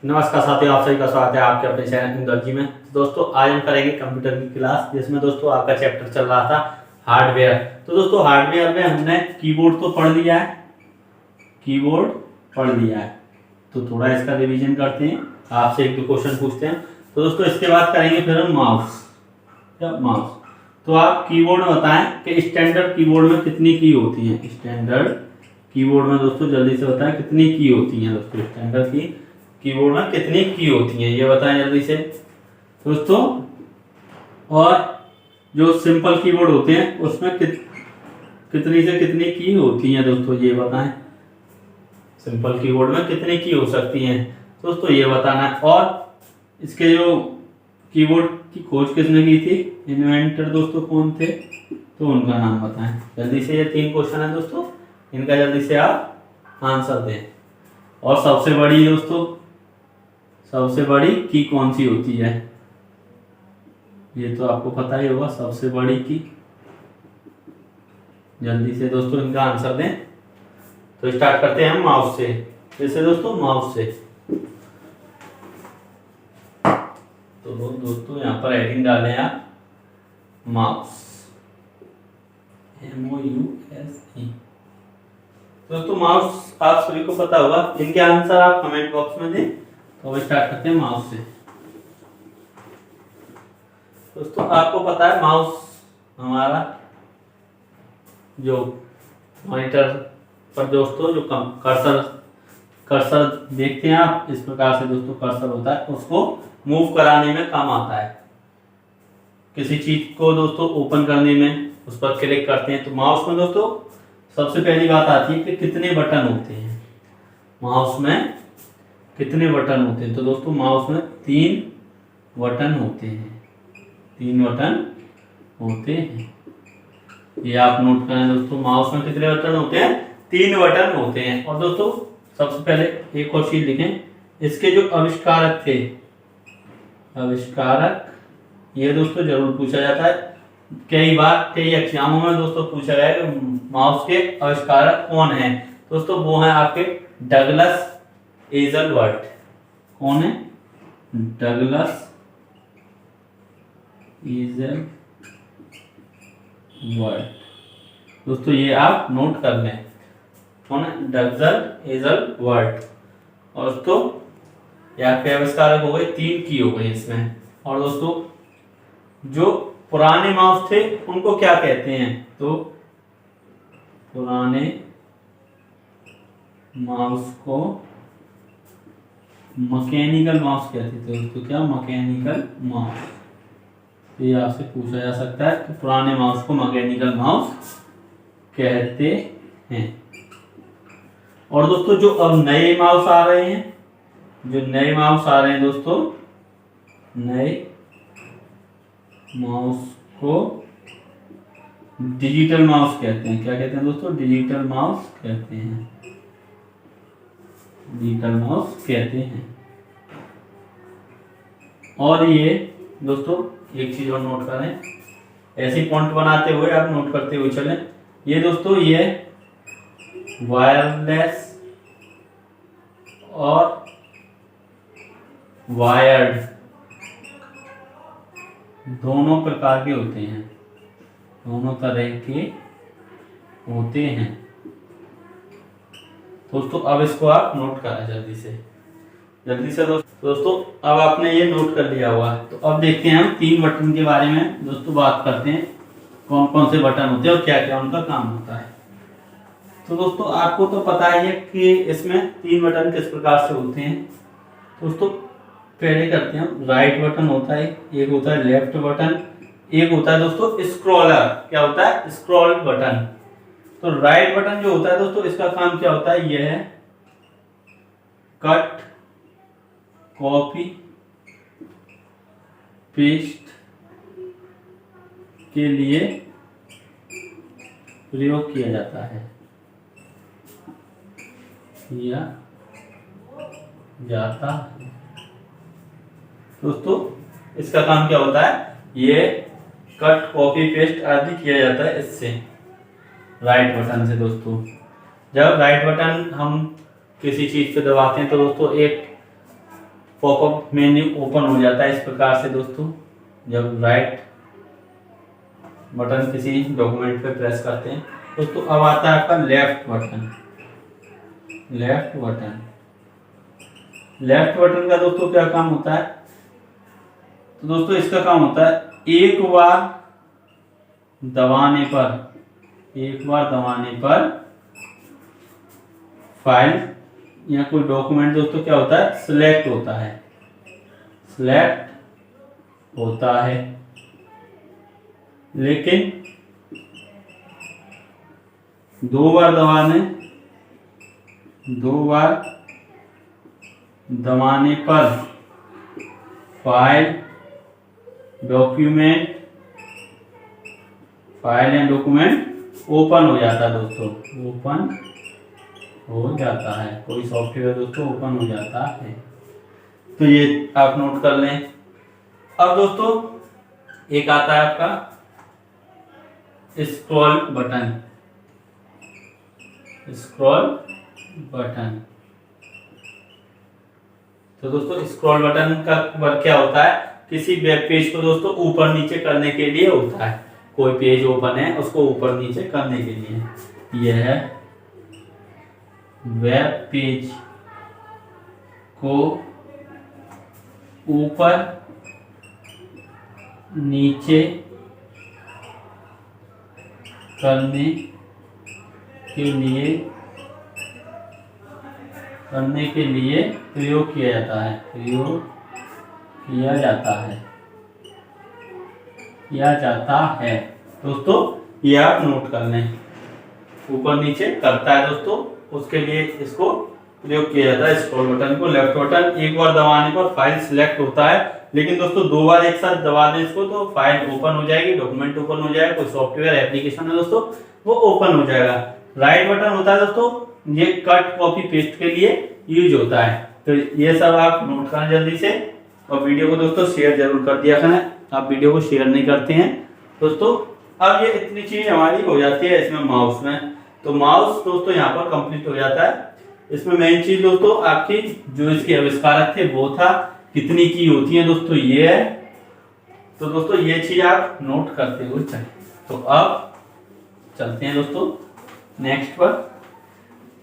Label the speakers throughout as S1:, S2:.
S1: नमस्कार साथियों, आप सभी का स्वागत है आपके अपने चैनल इंदर्जी में। दोस्तों आज हम करेंगे कंप्यूटर की क्लास, जिसमें दोस्तों आपका चैप्टर चल रहा था हार्डवेयर। तो दोस्तों हार्डवेयर में हमने कीबोर्ड तो पढ़ लिया है, तो थोड़ा इसका रिवीजन करते हैं, आपसे एक दो क्वेश्चन पूछते हैं। तो दोस्तों इसके बाद करेंगे फिर हम माउस। तो आप कीबोर्ड में बताएं कि स्टैंडर्ड कीबोर्ड में कितनी की होती है। स्टैंडर्ड कीबोर्ड में दोस्तों जल्दी से बताएं कितनी की होती है। दोस्तों स्टैंडर्ड की कीबोर्ड में कितनी की होती हैं, ये बताएं जल्दी से दोस्तों। और जो सिंपल कीबोर्ड होते हैं उसमें कितनी से कितनी की होती हैं दोस्तों, ये बताएं। सिंपल कीबोर्ड में कितनी की हो सकती हैं दोस्तों, ये बताना है। और इसके जो कीबोर्ड की खोज किसने की थी, इन्वेंटर दोस्तों कौन थे, तो उनका नाम बताएं जल्दी से। ये 3 क्वेश्चन है दोस्तों, इनका जल्दी से आप आंसर दें। और सबसे बड़ी की कौन सी होती है, ये तो आपको पता ही होगा। सबसे बड़ी की, जल्दी से दोस्तों इनका आंसर दें। तो स्टार्ट करते हैं हम माउस से। जैसे दोस्तों माउस से, तो दोस्तों यहाँ पर हेडिंग डालें आप माउस, MOUSE। दोस्तों माउस आप सभी को पता होगा, इनके आंसर आप कमेंट बॉक्स में दें। तो स्टार्ट करते हैं माउस से। दोस्तों आपको पता है माउस हमारा जो मॉनिटर पर दोस्तों जो कर्सर देखते हैं आप, इस प्रकार से दोस्तों कर्सर होता है, उसको मूव कराने में काम आता है। किसी चीज को दोस्तों ओपन करने में उस पर क्लिक करते हैं। तो माउस में दोस्तों सबसे पहली बात आती है कि कितने बटन होते हैं, माउस में कितने बटन होते हैं। तो दोस्तों माउस में 3 बटन होते हैं, 3 बटन होते हैं, ये आप नोट करें दोस्तों। माउस में कितने बटन होते हैं, 3 बटन होते हैं। और दोस्तों सबसे पहले एक और चीज लिखें, इसके जो आविष्कारक थे, ये दोस्तों जरूर पूछा जाता है। कई एग्जामों में दोस्तों पूछा गया है कि माउस के आविष्कारक कौन है। दोस्तों वो है आपके डगलस हेज़लवर्थ। कौन है, डगलस हेज़लवर्थ। दोस्तों ये आप नोट कर लें, कौन है, डगलस हेज़लवर्थ। और दोस्तों यहाँ पे आविष्कारक हो गए, 3 की हो गई इसमें। और दोस्तों जो पुराने माउस थे उनको क्या कहते हैं, तो पुराने माउस को मैकेनिकल माउस कहते थे दोस्तों। क्या, मैकेनिकल माउस। तो ये आपसे पूछा जा सकता है कि पुराने माउस को मैकेनिकल माउस कहते हैं। और दोस्तों जो अब नए माउस आ रहे हैं, दोस्तों नए माउस को डिजिटल माउस कहते हैं। क्या कहते हैं दोस्तों, डिजिटल माउस कहते हैं, और ये दोस्तों एक चीज और नोट करें, ऐसी पॉइंट बनाते हुए आप नोट करते हुए चलें। ये दोस्तों ये वायरलेस और वायर्ड दोनों प्रकार के होते हैं, दोनों तरह के होते हैं दोस्तों। अब इसको आप नोट करें जल्दी से दोस्तों। अब आपने ये नोट कर लिया होगा। तो अब देखते हैं हम 3 बटन के बारे में दोस्तों बात करते हैं, कौन कौन से बटन होते हैं और क्या क्या उनका काम होता है। तो दोस्तों आपको तो पता ही है कि इसमें 3 बटन किस प्रकार से होते हैं। दोस्तों पहले करते हैं, राइट बटन होता है, एक होता है लेफ्ट बटन, एक होता है दोस्तों स्क्रॉलर। क्या होता है, स्क्रॉल बटन। तो राइट बटन जो होता है दोस्तों, इसका काम क्या होता है, यह है कट, कॉपी, पेस्ट के लिए प्रयोग किया जाता है, दोस्तों इसका काम क्या होता है, ये कट, कॉपी, पेस्ट आदि किया जाता है इससे, राइट बटन से दोस्तों। जब राइट बटन हम किसी चीज पे दबाते हैं तो दोस्तों एक पॉपअप मेन्यू ओपन हो जाता है इस प्रकार से दोस्तों, जब राइट बटन किसी डॉक्यूमेंट पे प्रेस करते हैं दोस्तों। अब आता है आपका left button. Left button, left button का दोस्तों क्या काम होता है? तो दोस्तों इसका काम होता है एक बार दबाने पर फाइल या कोई डॉक्यूमेंट दोस्तों क्या होता है, सिलेक्ट होता है। लेकिन दो बार दबाने पर फाइल एंड डॉक्यूमेंट ओपन हो जाता है दोस्तों, ओपन हो जाता है। कोई सॉफ्टवेयर दोस्तों ओपन हो जाता है। तो ये आप नोट कर लें। अब दोस्तों एक आता है आपका स्क्रॉल बटन। तो दोस्तों स्क्रॉल बटन का वर्क क्या होता है? किसी वेब पेज को दोस्तों ऊपर नीचे करने के लिए होता है। कोई पेज ओपन है उसको ऊपर नीचे करने के लिए। यह वेब पेज को ऊपर नीचे करने के लिए प्रयोग किया जाता है दोस्तों। ये आप नोट कर लें, ऊपर नीचे करता है दोस्तों, उसके लिए इसको प्रयोग किया जाता है स्क्रॉल बटन को। लेफ्ट बटन एक बार दबाने पर फाइल सिलेक्ट होता है, लेकिन दोस्तों दो बार एक साथ दबा दें इसको तो फाइल ओपन हो जाएगी, डॉक्यूमेंट ओपन हो जाएगा, कोई सॉफ्टवेयर एप्लीकेशन है दोस्तों वो ओपन हो जाएगा। राइट बटन होता है दोस्तों, ये कट कॉपी पेस्ट के लिए यूज होता है। तो ये सब आप नोट करें जल्दी से, और वीडियो को दोस्तों शेयर जरूर कर दिया करें। आप वीडियो को शेयर नहीं करते हैं दोस्तों। अब ये इतनी चीज हमारी हो जाती है इसमें माउस में। तो माउस दोस्तों यहाँ पर कंप्लीट हो जाता है। इसमें मेन चीज दोस्तों आपकी जो इसके आविष्कारक थे वो था, कितनी की होती है दोस्तों ये है। तो दोस्तों ये चीज आप नोट करते हुए चलें। तो अब चलते हैं दोस्तों नेक्स्ट पर।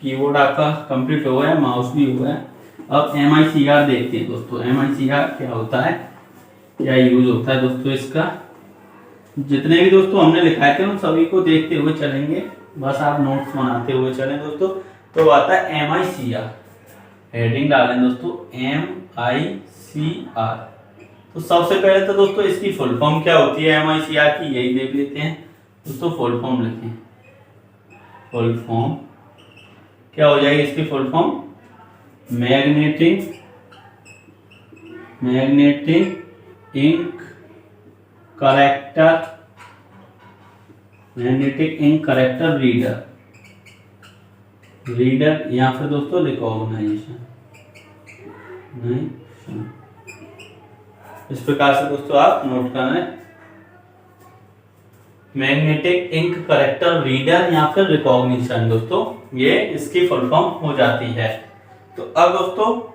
S1: कीबोर्ड आपका कंप्लीट हो गया, माउस भी हुआ है। अब MICR देखते हैं दोस्तों। MICR क्या होता है, क्या यूज होता है दोस्तों इसका। जितने भी दोस्तों हमने लिखाए थे उन सभी को देखते हुए चलेंगे, बस आप नोट्स बनाते हुए चलें दोस्तों। तो आता है MICR, हेडिंग डालें दोस्तों MICR। तो सबसे पहले तो दोस्तों इसकी फुल फॉर्म क्या होती है MICR की, यही देख लेते हैं दोस्तों। फुल फॉर्म लिखें, फुल फॉर्म क्या हो जाएगी इसकी full form? Magnetic ink character reader या फिर दोस्तों रिकॉग्नाइजेशन। इस प्रकार से दोस्तों आप नोट कर लें, मैग्नेटिक इंक करेक्टर रीडर या फिर रिकॉग्निशन दोस्तों, ये इसकी फुल फॉर्म हो जाती है। तो अब दोस्तों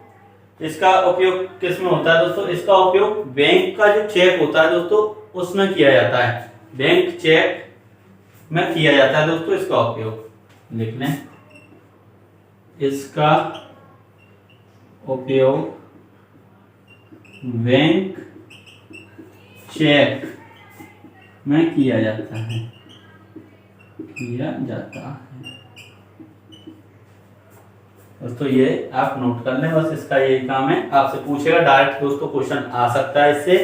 S1: इसका उपयोग किस में होता है दोस्तों? इसका उपयोग बैंक का जो चेक होता है दोस्तों उसमें किया जाता है। बैंक चेक में किया जाता है दोस्तों इसका उपयोग। लिख लें, इसका उपयोग बैंक चेक में किया जाता है। दोस्तों ये आप नोट कर लें, बस इसका यही काम है। आपसे पूछेगा डायरेक्ट दोस्तों, क्वेश्चन आ सकता है इससे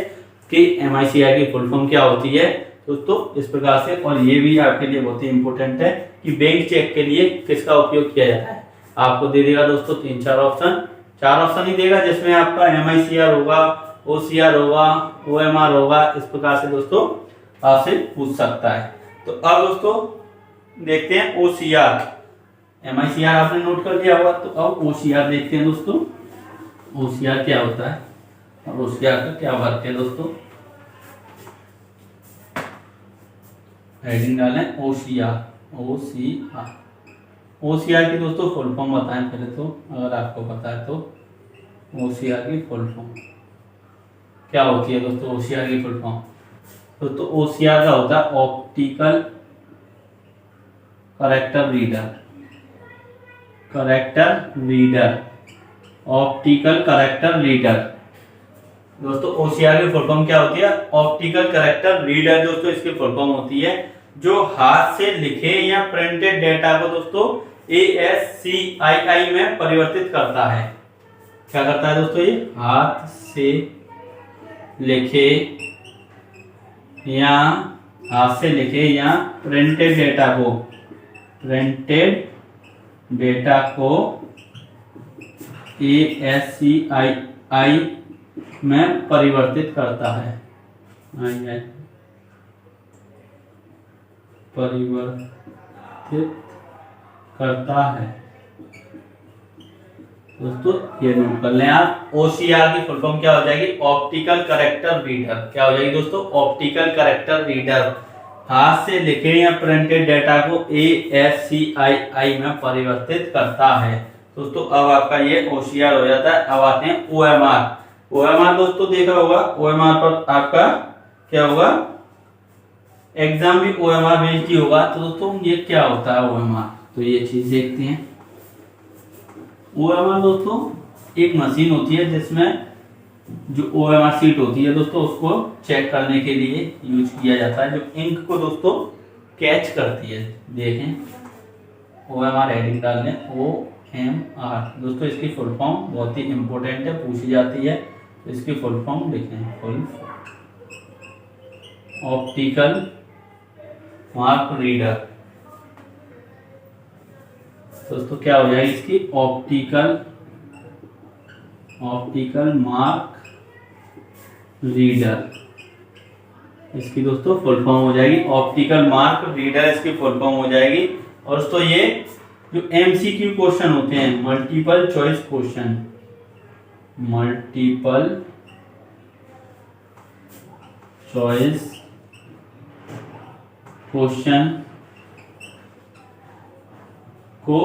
S1: कि MICR की फुल फॉर्म क्या होती है दोस्तों, इस प्रकार से। और ये भी आपके लिए बहुत ही इंपॉर्टेंट है कि बैंक चेक के लिए किसका उपयोग किया जाता है। आपको दे देगा दोस्तों 3-4 ऑप्शन, 4 ऑप्शन ही देगा, जिसमें आपका MICR होगा, OCR होगा, OMR होगा। इस प्रकार से दोस्तों आपसे पूछ सकता है। तो अब दोस्तों देखते हैं OCR। MICR आपने नोट कर दिया होगा, तो अब OCR देखते हैं दोस्तों। OCR क्या होता है और OCR का क्या वर्क है दोस्तों। हेडिंग डालें OCR। OCR की दोस्तों फुल फॉर्म बताएं पहले तो, अगर आपको पता है तो। OCR की फुल फॉर्म क्या होती है दोस्तों? OCR की फुल फॉर्म दोस्तों OCR का होता है optical character reader. Optical character reader दोस्तों OCR की फुल फॉर्म क्या होती है? ऑप्टिकल करेक्टर रीडर दोस्तों इसकी फुल फॉर्म होती है जो हाथ से लिखे या प्रिंटेड डेटा को दोस्तों ASCII में परिवर्तित करता है। क्या करता है दोस्तों? ये हाथ से लिखे या प्रिंटेड डेटा को ASCII में परिवर्तित करता है। दोस्तों ये नोट कर लें आप। OCR की फुल फॉर्म क्या हो जाएगी? Optical character reader. क्या हो जाएगी दोस्तों? ऑप्टिकल करेक्टर रीडर हाथ से लिखे या प्रिंटेड डेटा को ASCII में परिवर्तित करता है। दोस्तों अब आपका ये OCR हो जाता है। अब आते हैं OMR दोस्तों देखा होगा। OMR पर आपका क्या होगा? एग्जाम भी OMR बेस्ड ही होगा। तो दोस्तों ये क्या होता है OMR? तो ये चीज देखते हैं। OMR दोस्तों एक मशीन होती है जिसमें जो OMR सीट होती है दोस्तों उसको चेक करने के लिए यूज किया जाता है, जो इंक को दोस्तों कैच करती है। देखें OMR हेडिंग डाल लें OMR दोस्तों इसकी फुल फॉर्म बहुत ही इंपॉर्टेंट है, पूछी जाती है। तो इसकी फुल फॉर्म लिखें, फुल ऑप्टिकल मार्क रीडर। दोस्तों क्या हो जाएगी इसकी? ऑप्टिकल मार्क रीडर इसकी दोस्तों फुल फॉर्म हो जाएगी। ऑप्टिकल मार्क रीडर इसकी फुल फॉर्म हो जाएगी। और दोस्तों ये जो MCQ क्वेश्चन होते हैं, मल्टीपल चॉइस क्वेश्चन को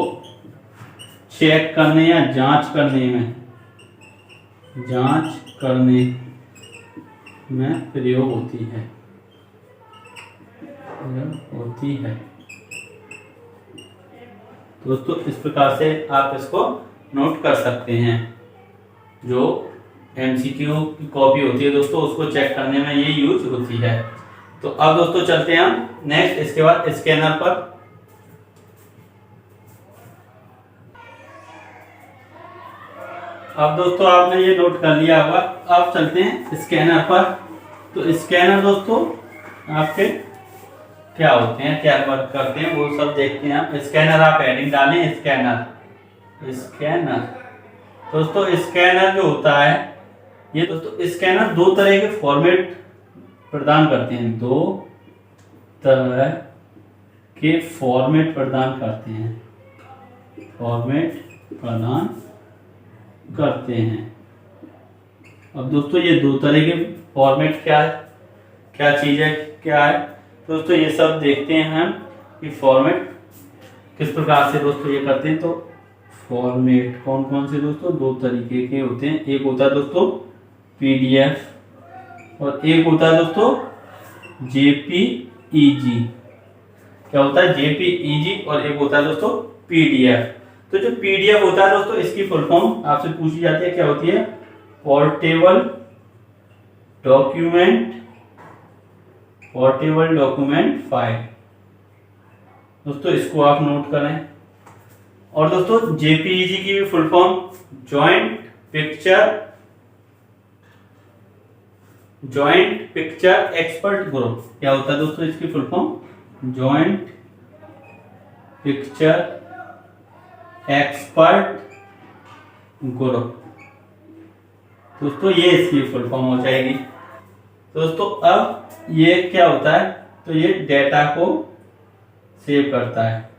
S1: चेक करने या जांच करने में प्रयोग होती है। दोस्तों इस प्रकार से आप इसको नोट कर सकते हैं। जो MCQ की कॉपी होती है दोस्तों उसको चेक करने में ये यूज होती है। तो अब दोस्तों चलते हैं हम नेक्स्ट, इसके बाद स्कैनर पर। अब दोस्तों आपने ये नोट कर लिया होगा। अब चलते हैं स्कैनर पर। तो स्कैनर दोस्तों आपके क्या होते हैं, क्या वर्क करते हैं, वो सब देखते हैं हम। स्कैनर आप हेडिंग डालें, स्कैनर दोस्तों स्कैनर जो होता है ये दोस्तों स्कैनर दो तरह के फॉर्मेट प्रदान करते हैं। दो तरह के फॉर्मेट प्रदान करते हैं। अब दोस्तों ये दो तरह के फॉर्मेट क्या है, क्या चीज है, क्या है दोस्तों, ये सब देखते हैं हम कि फॉर्मेट किस प्रकार से दोस्तों ये करते हैं। तो फॉर्मेट कौन कौन से दोस्तों, दो तरीके के होते हैं। एक होता है दोस्तों PDF और एक होता है दोस्तों JPEG। क्या होता है? JPEG और एक होता है दोस्तों PDF। तो जो PDF होता है दोस्तों इसकी फुल फॉर्म आपसे पूछी जाती है, क्या होती है? Portable document file. दोस्तों इसको आप नोट करें। और दोस्तों JPEG की भी full form joint picture expert group. क्या होता है दोस्तों इसकी full form? Joint picture expert group. दोस्तों ये इसकी फुल फॉर्म हो जाएगी। दोस्तों अब ये क्या होता है? तो ये डेटा को सेव करता है,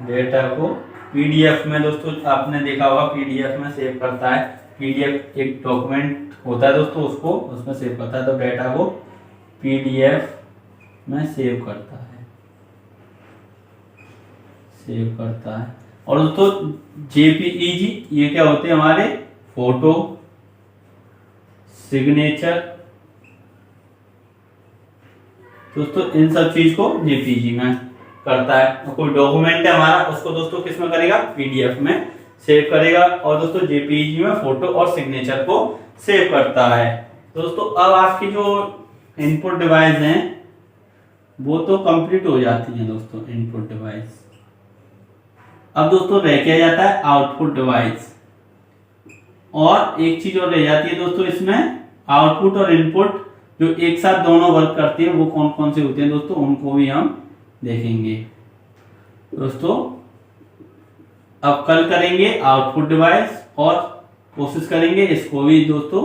S1: डेटा को PDF में दोस्तों आपने देखा होगा PDF में सेव करता है। PDF एक डॉक्यूमेंट होता है दोस्तों, उसको उसमें सेव करता है। तो डेटा को PDF में सेव करता है। और दोस्तों जेपीईजी ये क्या होते हैं हमारे फोटो, सिग्नेचर। दोस्तों इन सब चीज को जेपीईजी में करता है। और कोई डॉक्यूमेंट है हमारा उसको दोस्तों किस में करेगा, पीडीएफ में सेव करेगा। और दोस्तों जेपीईजी में फोटो और सिग्नेचर को सेव करता है। दोस्तों अब आपकी जो इनपुट डिवाइस हैं वो तो कंप्लीट हो जाती हैं दोस्तों, इनपुट डिवाइस। अब दोस्तों रह क्या जाता है, आउटपुट डिवाइस। और एक चीज और रह जाती है दोस्तों इसमें, आउटपुट और इनपुट जो एक साथ दोनों वर्क करती है वो कौन कौन से होते हैं दोस्तों, उनको भी हम देखेंगे। दोस्तों अब कल करेंगे आउटपुट डिवाइस और कोशिश करेंगे इसको भी दोस्तों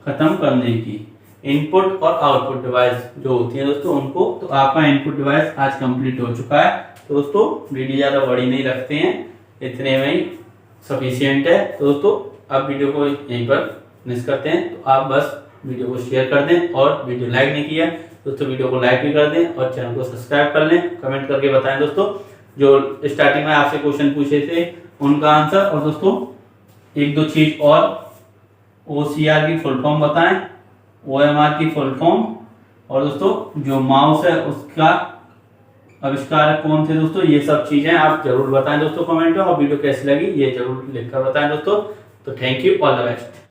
S1: खत्म करने की। इनपुट और आउटपुट डिवाइस जो होती है दोस्तों उनको, तो आपका इनपुट डिवाइस आज कंप्लीट हो चुका है। तो दोस्तों वीडियो ज़्यादा बड़ी नहीं रखते हैं, इतने में ही सफिशियंट है। तो दोस्तों आप वीडियो को यहीं पर फिनिश करते हैं। तो आप बस वीडियो को शेयर कर दें और वीडियो लाइक नहीं किया दोस्तों वीडियो को लाइक भी कर दें और चैनल को सब्सक्राइब कर लें। कमेंट करके बताएं दोस्तों जो स्टार्टिंग में आपसे क्वेश्चन पूछे थे उनका आंसर। और दोस्तों एक दो चीज और, OCR की फुल फॉर्म बताएं, OMR की फुल फॉर्म, और दोस्तों जो माउस है उसका आविष्कारक कौन थे दोस्तों, ये सब चीजें आप जरूर बताएं दोस्तों कमेंट में। और वीडियो कैसी लगी ये जरूर लिखकर बताएं दोस्तों। तो thank you, all the best.